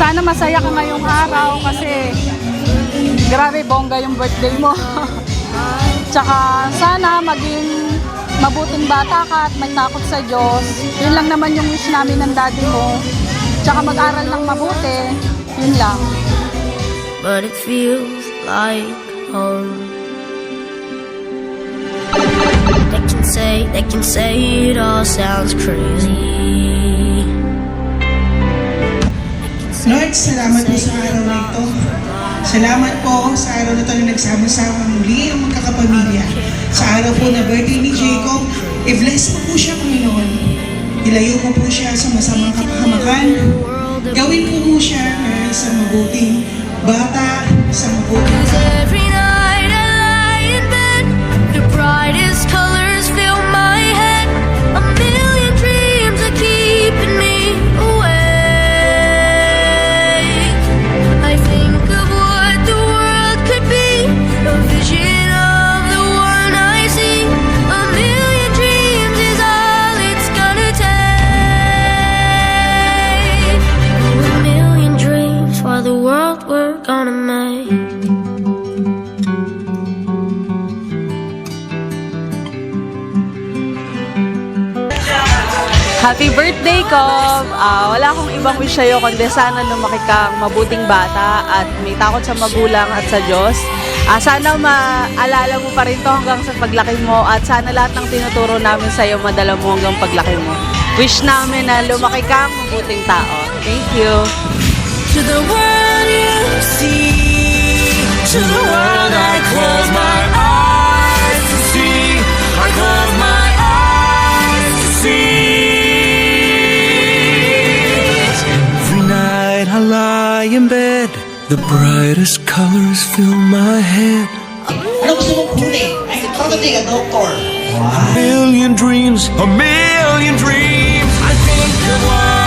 Sana masaya ka ngayong araw kasi grabe bongga yung birthday mo. Tsaka sana maging mabuting bata ka at may takot sa Diyos. Yun lang naman yung wish namin ng daddy mo. Tsaka mag-aral ng mabuti. Yun lang. But it feels like home. They can say it all sounds crazy. Lord, salamat po sa araw na ito. Salamat po sa araw na ito na nagsama-sama muli ang magkakapamilya. Sa araw po na birthday ni Jacob, i-bless mo po siya, Panginoon. Ilayo mo po siya sa masamang kapahamakan. Gawin po siya na isang mabuting bata, isang mabuting Every night I lie in bed, the brightest colors fill my head. A million dreams are keeping me awake. I think of what the world could be, a vision of the one I see. A million dreams is all it's gonna take. A million dreams for the world we're gonna make. Happy birthday, Cob! Wala akong ibang wish sa'yo kundi sana lumaki kang mabuting bata at may takot sa magulang at sa Diyos. Sana maalala mo pa rin to hanggang sa paglaki mo at sana lahat ng tinuturo namin sa'yo madala mo hanggang paglaki mo. Wish namin na lumaki kang mabuting tao. Thank you! To the world you see, to the world I close my eyes to see, I close my eyes to see. Every night I lie in bed, the brightest colors fill my head. Ano gusto mong kunin? Ay, pagdating ka, doktor. A million dreams, I think of what